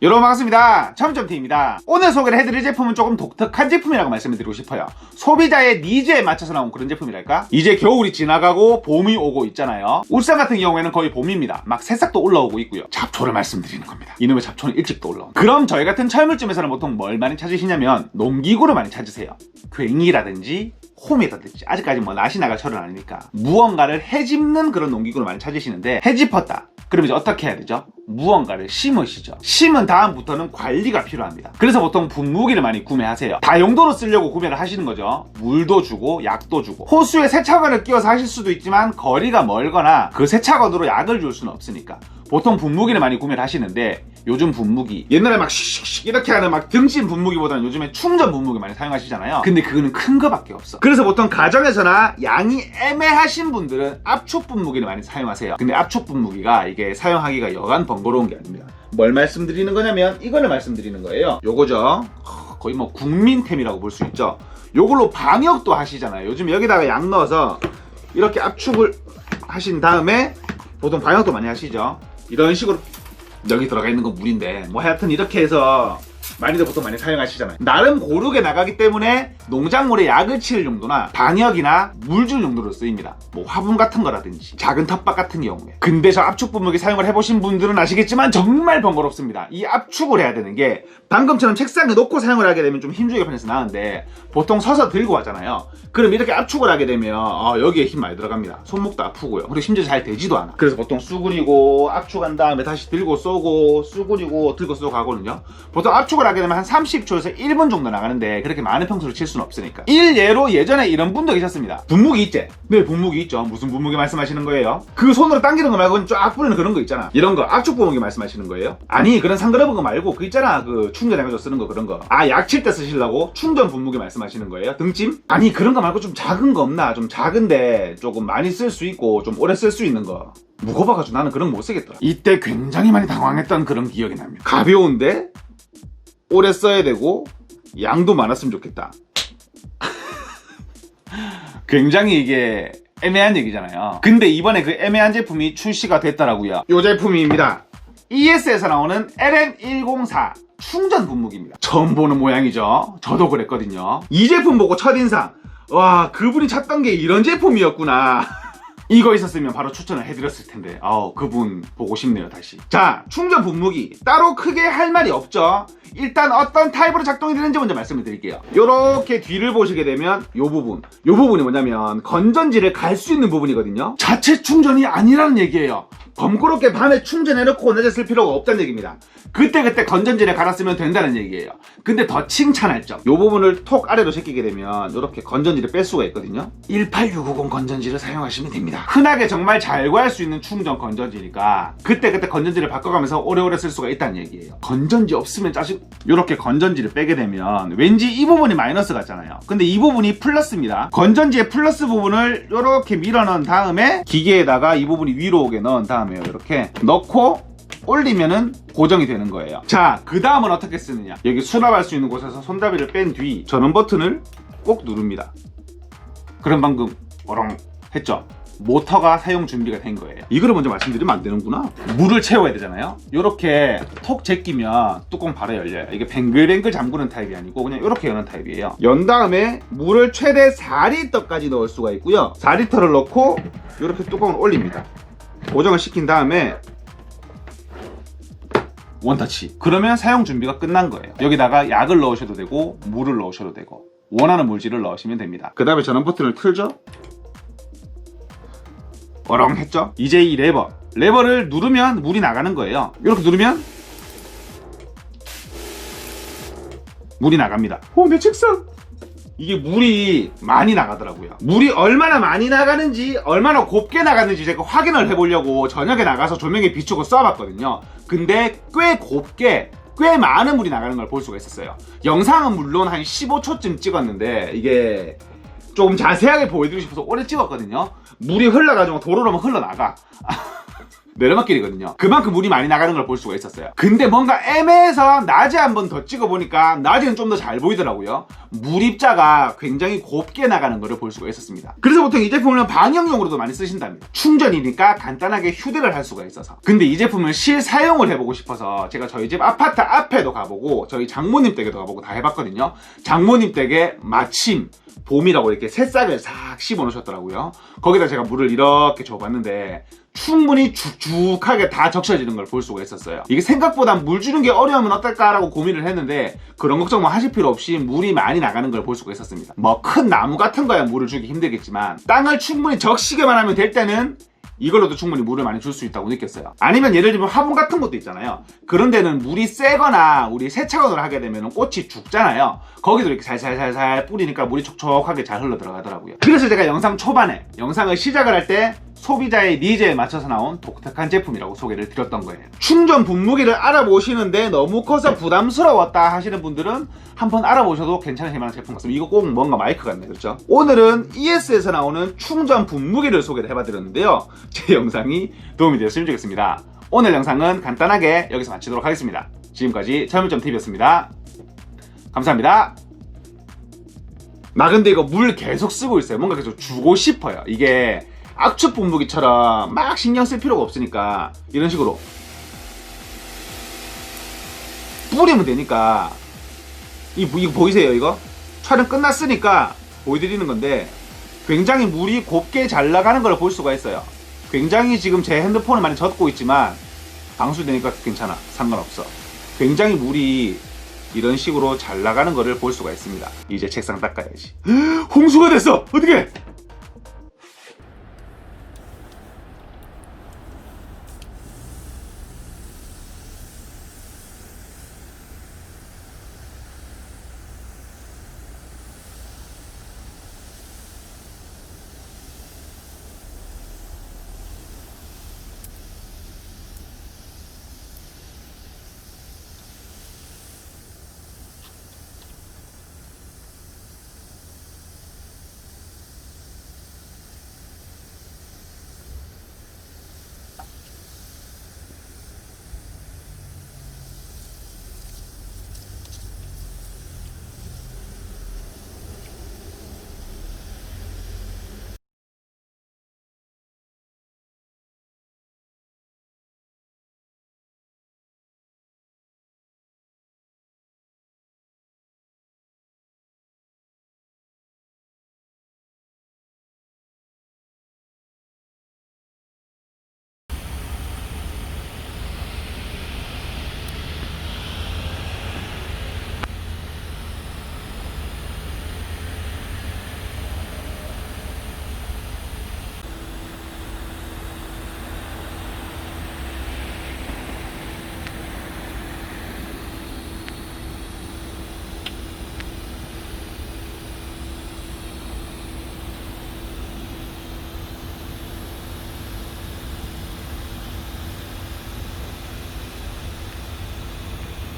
여러분 반갑습니다. 첨점T입니다. 오늘 소개를 해드릴 제품은 조금 독특한 제품이라고 말씀을 드리고 싶어요. 소비자의 니즈에 맞춰서 나온 그런 제품이랄까? 이제 겨울이 지나가고 봄이 오고 있잖아요. 울산 같은 경우에는 거의 봄입니다. 막 새싹도 올라오고 있고요. 잡초를 말씀드리는 겁니다. 이놈의 잡초는 일찍도 올라온다. 그럼 저희 같은 철물점에서는 보통 뭘 많이 찾으시냐면 농기구를 많이 찾으세요. 괭이라든지 홈이라든지 아직까지 뭐 낫이 나갈 철은 아니니까 무언가를 해집는 그런 농기구를 많이 찾으시는데 해집었다. 그럼 이제 어떻게 해야 되죠? 무언가를 심으시죠. 심은 다음부터는 관리가 필요합니다. 그래서 보통 분무기를 많이 구매하세요. 다용도로 쓰려고 구매를 하시는 거죠. 물도 주고 약도 주고 호수에 세차건을 끼워서 하실 수도 있지만 거리가 멀거나 그 세차건으로 약을 줄 수는 없으니까 보통 분무기를 많이 구매를 하시는데 요즘 분무기 옛날에 막 슉슉 이렇게 하는 막 등심 분무기보다는 요즘에 충전 분무기 많이 사용하시잖아요. 근데 그거는 큰 거밖에 없어. 그래서 보통 가정에서나 양이 애매하신 분들은 압축 분무기를 많이 사용하세요. 근데 압축 분무기가 이게 사용하기가 여간 번거로운 게 아닙니다. 뭘 말씀드리는 거냐면 이거를 말씀드리는 거예요. 요거죠. 거의 뭐 국민템이라고 볼 수 있죠. 요걸로 방역도 하시잖아요. 요즘 여기다가 양 넣어서 이렇게 압축을 하신 다음에 보통 방역도 많이 하시죠. 이런 식으로 여기 들어가 있는 건 물인데 뭐 하여튼 이렇게 해서 많이들 보통 많이 사용하시잖아요. 나름 고르게 나가기 때문에 농작물에 약을 치를 용도나 방역이나 물 줄 용도로 쓰입니다. 뭐 화분 같은 거라든지 작은 텃밭 같은 경우에. 근데 저 압축 분무기 사용을 해보신 분들은 아시겠지만 정말 번거롭습니다. 이 압축을 해야 되는 게 방금처럼 책상에 놓고 사용을 하게 되면 좀 힘주기가 편해서 나은데 보통 서서 들고 하잖아요. 그럼 이렇게 압축을 하게 되면 여기에 힘 많이 들어갑니다. 손목도 아프고요. 그리고 심지어 잘 되지도 않아. 그래서 보통 쑤그리고 압축한 다음에 다시 들고 쏘고 쑤그리고 들고 쏘고 하거든요. 보통 압축을 하게 되면 한 30초에서 1분 정도 나가는데 그렇게 많은 평수를 칠 수는 없으니까. 일예로 예전에 이런 분도 계셨습니다. 분무기 있지? 네, 분무기 있죠. 무슨 분무기 말씀하시는 거예요? 그 손으로 당기는 거 말고 쫙 뿌리는 그런 거 있잖아. 이런 거 압축 분무기 말씀하시는 거예요? 아니, 그런 상그러운 거 말고 그 있잖아. 그 충전해가지고 쓰는 거 그런 거. 약 칠 때 쓰시려고 충전 분무기 말씀하시는 거예요? 등짐? 아니, 그런 거 말고 좀 작은 거 없나? 좀 작은데 조금 많이 쓸 수 있고 좀 오래 쓸 수 있는 거. 무거워가지고 나는 그런 거 못 쓰겠더라. 이때 굉장히 많이 당황했던 그런 기억이 납니다. 가벼운데 오래 써야 되고 양도 많았으면 좋겠다. 굉장히 이게 애매한 얘기잖아요. 근데 이번에 그 애매한 제품이 출시가 됐더라고요. 이 제품입니다. ES에서 나오는 LM104 충전 분무기입니다. 처음 보는 모양이죠. 저도 그랬거든요. 이 제품 보고 첫인상, 와, 그분이 찾던 게 이런 제품이었구나. 이거 있었으면 바로 추천을 해드렸을 텐데 그분 보고 싶네요. 다시. 자, 충전 분무기 따로 크게 할 말이 없죠. 일단 어떤 타입으로 작동이 되는지 먼저 말씀을 드릴게요. 요렇게 뒤를 보시게 되면 요 부분이 뭐냐면 건전지를 갈 수 있는 부분이거든요. 자체 충전이 아니라는 얘기예요. 번거롭게 밤에 충전해놓고 낮에 쓸 필요가 없다는 얘기입니다. 그때 건전지를 갈았으면 된다는 얘기예요. 근데 더 칭찬할 점, 요 부분을 톡 아래로 제끼게 되면 이렇게 건전지를 뺄 수가 있거든요. 18650 건전지를 사용하시면 됩니다. 흔하게 정말 잘 구할 수 있는 충전 건전지니까 그때 건전지를 바꿔가면서 오래오래 쓸 수가 있다는 얘기예요. 건전지 없으면 짜증. 요렇게 건전지를 빼게 되면 왠지 이 부분이 마이너스 같잖아요. 근데 이 부분이 플러스입니다. 건전지의 플러스 부분을 요렇게 밀어 넣은 다음에 기계에다가 이 부분이 위로 오게 넣은 다음에 이렇게 넣고 올리면은 고정이 되는 거예요. 자, 그 다음은 어떻게 쓰느냐. 여기 수납할 수 있는 곳에서 손잡이를 뺀 뒤 전원 버튼을 꼭 누릅니다. 그럼 방금 어렁 했죠. 모터가 사용 준비가 된 거예요. 이거를 먼저 말씀드리면 안 되는구나. 물을 채워야 되잖아요. 이렇게 톡 제끼면 뚜껑 바로 열려요. 이게 뱅글뱅글 잠그는 타입이 아니고 그냥 이렇게 여는 타입이에요. 연 다음에 물을 최대 4리터까지 넣을 수가 있고요. 4리터를 넣고 이렇게 뚜껑을 올립니다. 고정을 시킨 다음에 원터치. 그러면 사용 준비가 끝난 거예요. 여기다가 약을 넣으셔도 되고 물을 넣으셔도 되고 원하는 물질을 넣으시면 됩니다. 그 다음에 전원 버튼을 틀죠. 어렁 했죠. 이제 이 레버를 누르면 물이 나가는 거예요. 이렇게 누르면 물이 나갑니다. 내 책상. 이게 물이 많이 나가더라고요. 물이 얼마나 많이 나가는지 얼마나 곱게 나가는지 제가 확인을 해보려고 저녁에 나가서 조명에 비추고 쏴봤거든요. 근데 꽤 곱게 꽤 많은 물이 나가는 걸 볼 수가 있었어요. 영상은 물론 한 15초쯤 찍었는데 이게 조금 자세하게 보여드리고 싶어서 오래 찍었거든요. 물이 흘러가지고 도로로 흘러나가. 내리막길이거든요. 그만큼 물이 많이 나가는 걸 볼 수가 있었어요. 근데 뭔가 애매해서 낮에 한번 더 찍어보니까 낮에는 좀 더 잘 보이더라고요. 물 입자가 굉장히 곱게 나가는 것을 볼 수가 있었습니다. 그래서 보통 이 제품은 방역용으로도 많이 쓰신답니다. 충전이니까 간단하게 휴대를 할 수가 있어서. 근데 이 제품을 실사용을 해보고 싶어서 제가 저희 집 아파트 앞에도 가보고 저희 장모님 댁에도 가보고 다 해봤거든요. 장모님 댁에 마침 봄이라고 이렇게 새싹을 싹 씹어 놓으셨더라고요. 거기다 제가 물을 이렇게 줘봤는데 충분히 축축하게 다 적셔지는 걸 볼 수가 있었어요. 이게 생각보다 물 주는 게 어려우면 어떨까라고 고민을 했는데 그런 걱정 뭐 하실 필요 없이 물이 많이 나가는 걸 볼 수가 있었습니다. 뭐 큰 나무 같은 거야 물을 주기 힘들겠지만 땅을 충분히 적시게만 하면 될 때는 이걸로도 충분히 물을 많이 줄 수 있다고 느꼈어요. 아니면 예를 들면 화분 같은 것도 있잖아요. 그런 데는 물이 세거나 우리 세차건을 하게 되면 꽃이 죽잖아요. 거기도 이렇게 살살살살 뿌리니까 물이 촉촉하게 잘 흘러 들어가더라고요. 그래서 제가 영상 초반에 영상을 시작을 할 때 소비자의 니즈에 맞춰서 나온 독특한 제품이라고 소개를 드렸던 거예요. 충전 분무기를 알아보시는데 너무 커서 부담스러웠다 하시는 분들은 한번 알아보셔도 괜찮으실 만한 제품 같습니다. 이거 꼭 뭔가 마이크 같네, 그렇죠? 오늘은 ES에서 나오는 충전 분무기를 소개를 해봐드렸는데요. 제 영상이 도움이 되었으면 좋겠습니다. 오늘 영상은 간단하게 여기서 마치도록 하겠습니다. 지금까지 철물점TV였습니다. 감사합니다. 나 근데 이거 물 계속 쓰고 있어요. 뭔가 계속 주고 싶어요. 이게 압축 분무기처럼 막 신경 쓸 필요가 없으니까 이런 식으로 뿌리면 되니까 이거 보이세요? 이거 촬영 끝났으니까 보여드리는 건데 굉장히 물이 곱게 잘 나가는 걸 볼 수가 있어요. 굉장히 지금 제 핸드폰을 많이 젖고 있지만 방수되니까 괜찮아, 상관없어. 굉장히 물이 이런 식으로 잘 나가는 거를 볼 수가 있습니다. 이제 책상 닦아야지. 홍수가 됐어! 어떡해!